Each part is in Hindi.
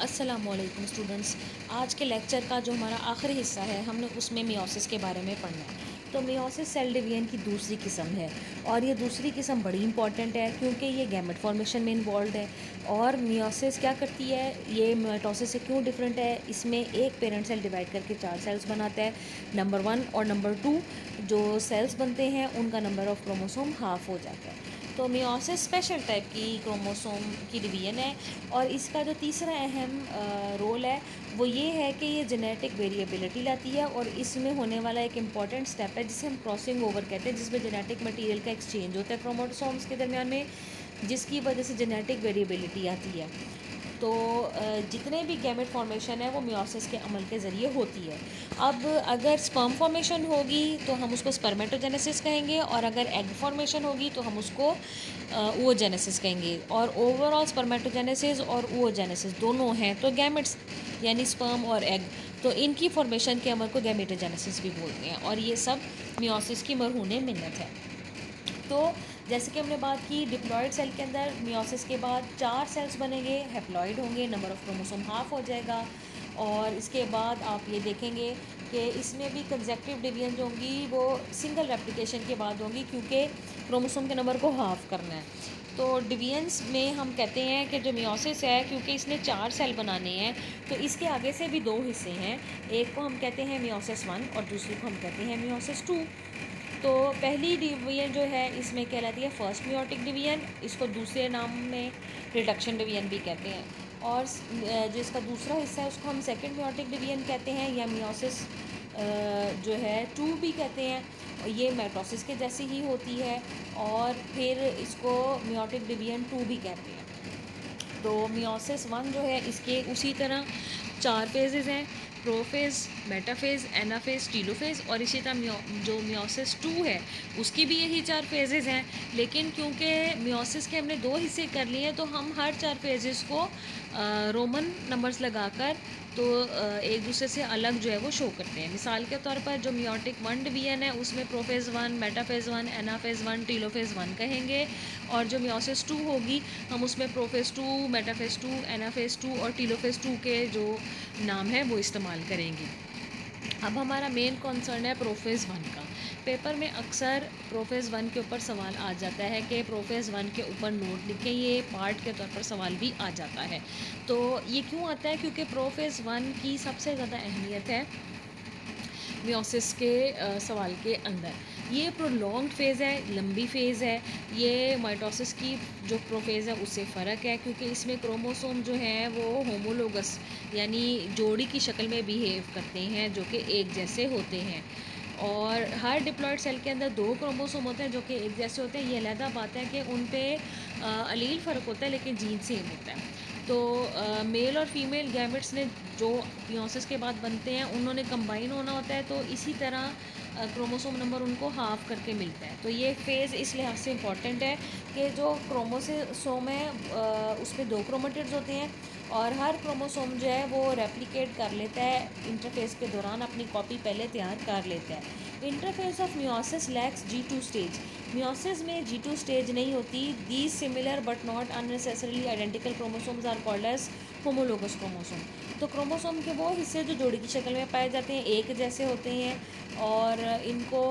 अस्सलामुअलैकुम स्टूडेंट्स। आज के लेक्चर का जो हमारा आखिरी हिस्सा है हमने उसमें मियोसिस के बारे में पढ़ना है। तो मियोसिस सेल डिवीजन की दूसरी किस्म है और ये दूसरी किस्म बड़ी इंपॉर्टेंट है क्योंकि ये गैमेट फॉर्मेशन में इन्वॉल्व है। और मियोसिस क्या करती है, ये माइटोसिस से क्यों डिफरेंट है, इसमें एक पेरेंट सेल डिवाइड करके 4 सेल्स बनाता है। नंबर 1 और नंबर 2 जो सेल्स बनते हैं उनका नंबर ऑफ़ क्रोमोसोम हाफ हो जाता है। तो मियोसिस स्पेशल टाइप की क्रोमोसोम की डिवीजन है और इसका जो तीसरा अहम रोल है वो ये है कि ये जेनेटिक वेरिएबिलिटी लाती है और इसमें होने वाला एक इम्पॉर्टेंट स्टेप है जिसे हम क्रॉसिंग ओवर कहते हैं, जिसमें जेनेटिक मटेरियल का एक्सचेंज होता है क्रोमोसोम्स के दरमियान में, जिसकी वजह से जेनेटिक वेरिएबिलिटी आती है। तो जितने भी गैमेट फॉर्मेशन है वो मियोसिस के अमल के ज़रिए होती है। अब अगर स्पर्म फॉर्मेशन होगी तो हम उसको स्पर्मेटोजेनेसिस कहेंगे और अगर एग फॉर्मेशन होगी तो हम उसको oogenesis कहेंगे। और ओवरऑल स्पर्मेटोजेनेसिस और oogenesis दोनों हैं तो गैमेट्स यानी स्पर्म और एग, तो इनकी फॉर्मेशन के अमल को गैमेटोजेनेसिस भी बोलते हैं और ये सब मियोसिस की मरहून मिन्नत है। तो जैसे कि हमने बात की, डिप्लॉयड सेल के अंदर मियोसिस के बाद 4 सेल्स बनेंगे, हैप्लॉयड होंगे, नंबर ऑफ़ क्रोमोसोम हाफ हो जाएगा। और इसके बाद आप ये देखेंगे कि इसमें भी कंसेक्टिव डिवीजन जो होंगी वो सिंगल रेप्लिकेशन के बाद होंगी क्योंकि क्रोमोसोम के नंबर को हाफ करना है। तो डिवीजन्स में हम कहते हैं कि जो मियोसिस है क्योंकि इसने 4 सेल बनाने हैं तो इसके आगे से भी 2 हिस्से हैं। एक को हम कहते हैं मियोसिस 1 और दूसरे को हम कहते हैं मियोसिस 2। तो पहली डिवीजन जो है इसमें कहलाती है फर्स्ट मियोटिक डिवीजन, इसको दूसरे नाम में रिडक्शन डिवीजन भी कहते हैं। और जो इसका दूसरा हिस्सा है उसको हम सेकंड मियोटिक डिवीजन कहते हैं या मियोसिस जो है 2 भी कहते हैं। ये माइटोसिस के जैसी ही होती है और फिर इसको मियोटिक डिवीजन 2 भी कहते हैं। तो मियोसिस 1 जो है इसके उसी तरह 4 फेजेस हैं, प्रोफेज़, मेटाफेज़, एनाफेज़, टीलोफेज़। और इसी तरह जो मियोसिस 2 है उसकी भी यही 4 फेजेस हैं, लेकिन क्योंकि मियोसिस के हमने 2 हिस्से कर लिए हैं तो हम हर 4 फेजेस को रोमन नंबर्स लगाकर तो एक दूसरे से अलग जो है वो शो करते हैं। मिसाल के तौर पर जो मियोटिक 1 डिवीजन है उसमें प्रोफेज़ 1, मेटाफेज़ 1, एनाफेज़ 1, टीलोफेज़ 1 कहेंगे। और जो मियोसिस 2 होगी हम उसमें प्रोफेज़ 2, मेटाफेज़ 2, एनाफेज़ 2 और टीलोफेज़ 2 के जो नाम है वो इस्तेमाल करेंगे। अब हमारा मेन कंसर्न है प्रोफेज़ 1 का। पेपर में अक्सर प्रोफेज़ 1 के ऊपर सवाल आ जाता है कि प्रोफेज़ 1 के ऊपर नोट लिखें, ये पार्ट के तौर पर सवाल भी आ जाता है। तो ये क्यों आता है, क्योंकि प्रोफेज़ 1 की सबसे ज़्यादा अहमियत है मियोसिस के सवाल के अंदर। ये प्रोलॉन्ग्ड फ़ेज़ है, लंबी फ़ेज़ है। ये माइटोसिस की जो प्रोफेज़ है उससे फ़र्क है क्योंकि इसमें क्रोमोसोम जो हैं वो होमोलोगस यानी जोड़ी की शक्ल में बिहेव करते हैं जो कि एक जैसे होते हैं। और हर डिप्लॉयड सेल के अंदर 2 क्रोमोसोम होते हैं जो कि एक जैसे होते हैं। ये अलहदा बात है कि उन पे अलील फ़र्क होता है लेकिन जीन सेम होता है। तो मेल और फीमेल गैमेट्स ने जो मियोसिस के बाद बनते हैं उन्होंने कंबाइन होना होता है, तो इसी तरह क्रोमोसोम नंबर उनको हाफ करके मिलता है। तो ये फ़ेज़ इस लिहाज से इम्पॉर्टेंट है कि जो क्रोमोसोम है उसमें 2 क्रोमेटिड्स होते हैं और हर क्रोमोसोम जो है वो रेप्लिकेट कर लेता है इंटरफेस के दौरान, अपनी कॉपी पहले तैयार कर लेता है। Interface of meiosis lacks G2 stage. मियोसिस में G2 स्टेज नहीं होती। These similar but not unnecessarily identical chromosomes are called as homologous chromosome. तो क्रोमोसोम के वो हिस्से जो जोड़ी की शक्ल में पाए जाते हैं एक जैसे होते हैं और इनको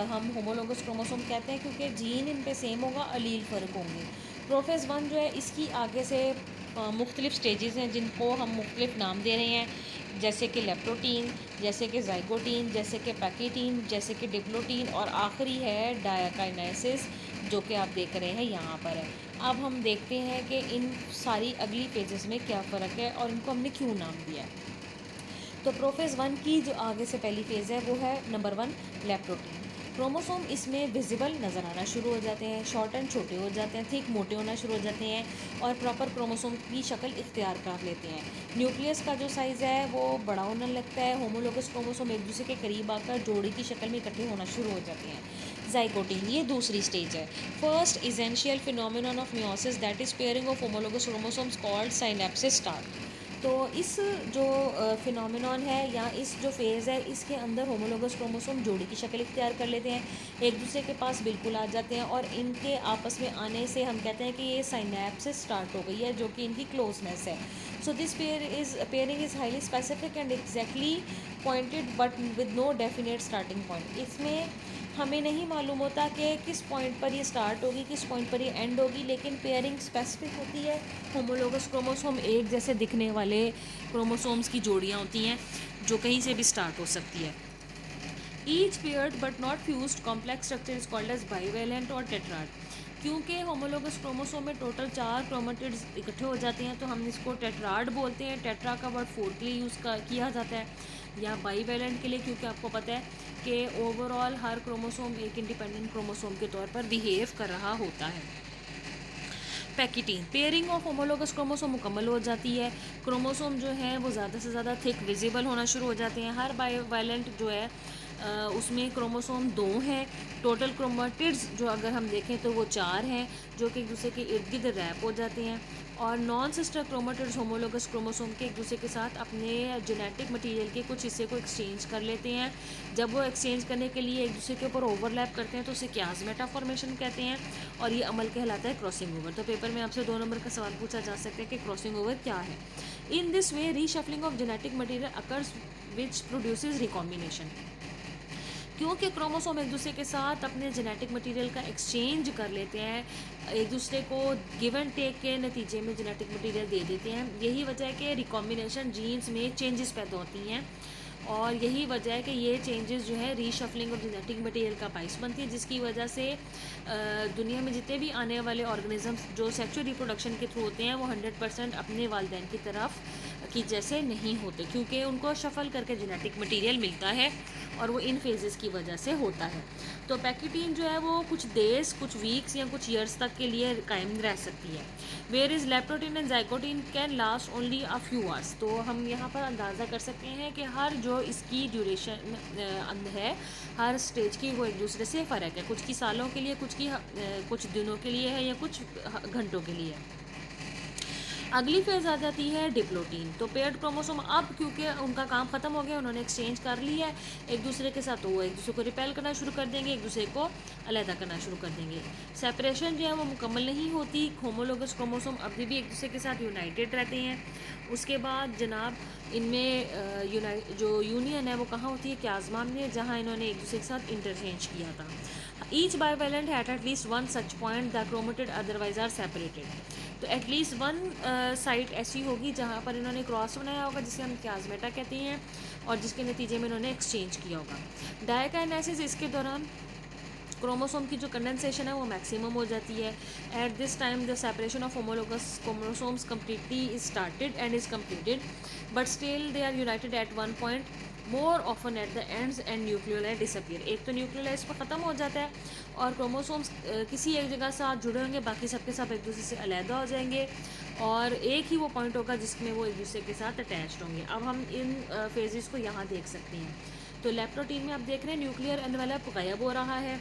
हम होमोलोगस क्रोमोसोम कहते हैं क्योंकि जीन इन पे सेम होगा, अलील फ़र्क होंगे। प्रोफेज़ 1 जो है इसकी आगे से मुख्तलिफ़ स्टेजेस हैं जिनको हम मुख्तलिफ़ नाम दे रहे हैं, जैसे कि लेप्टोटीन, जैसे कि ज़ाइगोटीन, जैसे कि पैकीटीन, जैसे कि डिप्लोटीन और आखिरी है डायकाइनेसिस जो कि आप देख रहे हैं यहाँ पर है। अब हम देखते हैं कि इन सारी अगली पेजेस में क्या फ़र्क है और इनको हमने क्यों नाम दिया है। तो प्रोफेज़ 1 की जो आगे से पहली फ़ेज़ है वो है नंबर 1 लेप्टोटीन। क्रोमोसोम इसमें विजिबल नज़र आना शुरू हो जाते हैं, शॉर्ट एंड छोटे हो जाते हैं, थिक मोटे होना शुरू हो जाते हैं और प्रॉपर क्रोमोसोम की शक्ल इख्तियार कर लेते हैं। न्यूक्लियस का जो साइज़ है वो बड़ा होने लगता है। होमोलोगस क्रोमोसोम एक दूसरे के करीब आकर जोड़ी की शक्ल में इकट्ठे होना शुरू हो जाते हैं। ज़ाइगोटीन ये दूसरी स्टेज है। First essential phenomenon of meiosis that is pairing of homologous chromosomes called synapsis start. तो इस जो फिनोमेनॉन है या इस जो फेज़ है, इसके अंदर होमोलोगस क्रोमोसोम जोड़ी की शक्ल इख्तियार कर लेते हैं, एक दूसरे के पास बिल्कुल आ जाते हैं, और इनके आपस में आने से हम कहते हैं कि ये साइनेप्सिस स्टार्ट हो गई है, जो कि इनकी क्लोजनेस है। So this pairing is highly specific and exactly pointed but with no definite starting point. इसमें हमें नहीं मालूम होता कि किस पॉइंट पर ये स्टार्ट होगी, किस पॉइंट पर ये एंड होगी, लेकिन पेयरिंग स्पेसिफिक होती है। होमोलोगस क्रोमोसोम एक जैसे दिखने वाले क्रोमोसोम्स की जोड़ियाँ होती हैं जो कहीं से भी स्टार्ट हो सकती है। Each paired but not fused complex structure is called as bivalent और टेट्राड। क्योंकि होमोलोगस क्रोमोसोम में टोटल 4 क्रोमेटिड्स इकट्ठे हो जाते हैं, तो हम इसको टेट्राड बोलते हैं। टेट्रा का वर्ड 4 के लिए किया जाता है, या बाईवेलेंट के लिए, क्योंकि आपको पता है कि ओवरऑल हर क्रोमोसोम एक इंडिपेंडेंट क्रोमोसोम के तौर पर बिहेव कर रहा होता है। पैकिटीन पेयरिंग ऑफ होमोलोगस क्रोमोसोम मुकम्मल हो जाती है। क्रोमोसोम जो है वो ज़्यादा से ज़्यादा थिक विजिबल होना शुरू हो जाते हैं। हर बाईवेलेंट जो है उसमें क्रोमोसोम 2 हैं। टोटल क्रोमेटिड्स जो अगर हम देखें तो वो 4 हैं, जो कि एक दूसरे के इर्द गिर्द रैप हो जाते हैं। और non sister chromatids homologous chromosome के एक दूसरे के साथ अपने जेनेटिक मटेरियल के कुछ हिस्से को एक्सचेंज कर लेते हैं। जब वो एक्सचेंज करने के लिए एक दूसरे के ऊपर ओवरलैप करते हैं तो उसे क्याज़मेटा फॉर्मेशन कहते हैं, और ये अमल कहलाता है क्रॉसिंग ओवर। तो पेपर में आपसे 2 नंबर का सवाल पूछा जा सकता है कि क्रॉसिंग ओवर क्या है। In this way reshuffling of genetic material occurs which produces recombination. क्योंकि क्रोमोसोम एक दूसरे के साथ अपने जेनेटिक मटेरियल का एक्सचेंज कर लेते हैं, एक दूसरे को गिव एंड टेक के नतीजे में जेनेटिक मटेरियल दे देते हैं, यही वजह है कि रिकॉम्बिनेशन जीन्स में चेंजेस पैदा होती हैं, और यही वजह है कि ये चेंजेस जो है रीशफलिंग ऑफ जेनेटिक मटेरियल का बाइस बनती है, जिसकी वजह से दुनिया में जितने भी आने वाले ऑर्गेनिजम्स जो सेक्सुअल रिप्रोडक्शन के थ्रू होते हैं वो 100% अपने वालिदैन की तरफ की जैसे नहीं होते, क्योंकि उनको शफल करके जेनेटिक मटेरियल मिलता है, और वो इन फेजेस की वजह से होता है। तो पैकिटीन जो है वो कुछ डेज, कुछ वीक्स या कुछ ईयर्स तक के लिए कायम रह सकती है। Where is leptotene and zygotene can last only a few hours. तो हम यहाँ पर अंदाज़ा कर सकते हैं कि हर जो इसकी ड्यूरेशन है, हर स्टेज की वो एक दूसरे से फ़र्क है। कुछ की सालों के लिए, कुछ की कुछ दिनों के लिए है, या कुछ घंटों के लिए है। अगली फेज़ आ जाती है डिप्लोटीन। तो पेयर्ड क्रोमोसोम अब क्योंकि उनका काम ख़त्म हो गया, उन्होंने एक्सचेंज कर लिया है एक दूसरे के साथ, तो वो एक दूसरे को रिपेल करना शुरू कर देंगे, एक दूसरे को अलहदा करना शुरू कर देंगे। सेपरेशन जो है वो मुकम्मल नहीं होती। होमोलोगस क्रोमोसोम अभी भी एक दूसरे के साथ यूनाइटेड रहते हैं। उसके बाद जनाब इनमें जो यूनियन है वो कहाँ होती है, क्याज़मा में, जहाँ इन्होंने एक दूसरे के साथ इंटरचेंज किया था। Each bivalent had at least one such point the chromatid otherwise are separated. तो एटलीस्ट वन साइट ऐसी होगी जहाँ पर इन्होंने क्रॉस बनाया होगा, जिसे हम क्याज़मेटा कहते हैं, और जिसके नतीजे में इन्होंने एक्सचेंज किया होगा। डायकाइनेसिस, इसके दौरान क्रोमोसोम की जो कंडेंसेशन है वो मैक्सिमम हो जाती है। At this time the separation of homologous chromosomes completely is started and is completed, but still they are united at one point more often at the ends and nucleoli disappear. एक तो न्यूक्लियोलाई इस पर ख़त्म हो जाता है, और क्रोमोसोम्स किसी एक जगह साथ जुड़े होंगे, बाकी सबके सब एक दूसरे से अलहदा हो जाएंगे, और एक ही वो पॉइंट होगा जिसमें वो एक दूसरे के साथ अटैच्ड होंगे। अब हम इन फेजेस को यहाँ देख सकते हैं। तो लेप्टोटीन में आप देख रहे हैं न्यूक्लियर एनवेलप गायब हो रहा है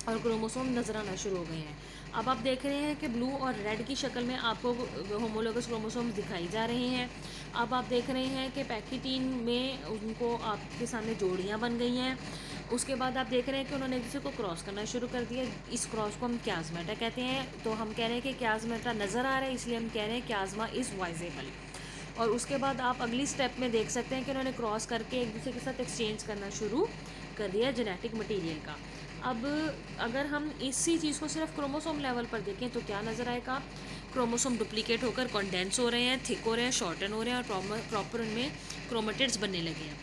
और क्रोमोसोम नजर आना शुरू हो गए हैं। अब आप देख रहे हैं कि ब्लू और रेड की शक्ल में आपको होमोलोगस क्रोमोसोम दिखाई जा रहे हैं। अब आप देख रहे हैं कि पैकिटीन में उनको आपके सामने जोड़ियां बन गई हैं। उसके बाद आप देख रहे हैं कि उन्होंने एक दूसरे को क्रॉस करना शुरू कर दिया। इस क्रॉस को हम क्याज़मेटा कहते हैं। तो हम कह रहे हैं कि क्याज़मेटा नज़र आ रहा है, इसलिए हम कह रहे हैं क्याज़मा इज़ वाइजेबल। और उसके बाद आप अगली स्टेप में देख सकते हैं कि उन्होंने क्रॉस करके एक दूसरे के साथ एक्सचेंज करना शुरू कर दिया जेनेटिक मटेरियल का। अब अगर हम इसी चीज़ को सिर्फ क्रोमोसोम लेवल पर देखें तो क्या नज़र आएगा, क्रोमोसोम डुप्लीकेट होकर कॉन्डेंस हो रहे हैं, थिक हो रहे हैं, शॉर्टन हो रहे हैं, और प्रॉपर उनमें क्रोमेटिड्स बनने लगे हैं।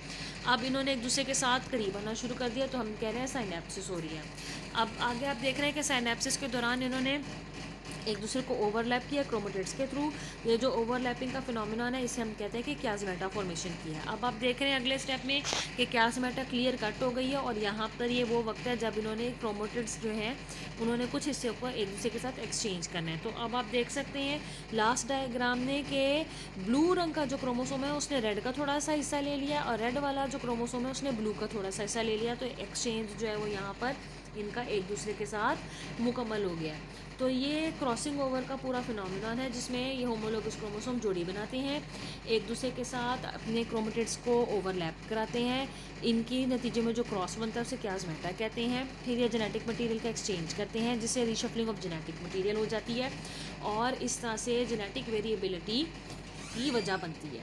अब इन्होंने एक दूसरे के साथ करीब आना शुरू कर दिया, तो हम कह रहे हैं साइनेप्सिस हो रही है। अब आगे आप देख रहे हैं कि साइनेप्सिस के दौरान इन्होंने एक दूसरे को ओवरलैप किया क्रोमेटिड्स के थ्रू। ये जो ओवरलैपिंग का फिनोमिनन है इसे हम कहते हैं कि क्याज़मेटा फॉर्मेशन की है। अब आप देख रहे हैं अगले स्टेप में कि क्याज़मेटा क्लियर कट हो गई है, और यहाँ पर ये वो वक्त है जब इन्होंने क्रोमेटिड्स जो हैं उन्होंने कुछ हिस्से को एक दूसरे के साथ एक्सचेंज करना है। तो अब आप देख सकते हैं लास्ट डायग्राम में कि ब्लू रंग का जो क्रोमोसोम है उसने रेड का थोड़ा सा हिस्सा ले लिया, और रेड वाला जो क्रोमोसोम है उसने ब्लू का थोड़ा सा हिस्सा ले लिया। तो एक्सचेंज जो है वो यहाँ पर इनका एक दूसरे के साथ मुकम्मल हो गया है। तो ये क्रॉसिंग ओवर का पूरा फिनोमिनन है जिसमें ये होमोलोगस क्रोमोसोम जोड़ी बनाते हैं, एक दूसरे के साथ अपने क्रोमेटिड्स को ओवरलैप कराते हैं, इनकी नतीजे में जो क्रॉस बनता है उसे क्याज़मेटा कहते हैं। फिर ये जेनेटिक मटेरियल का एक्सचेंज करते हैं जिससे रीशफलिंग ऑफ जेनेटिक मटेरियल हो जाती है और इस तरह से जेनेटिक वेरिएबिलिटी की वजह बनती है।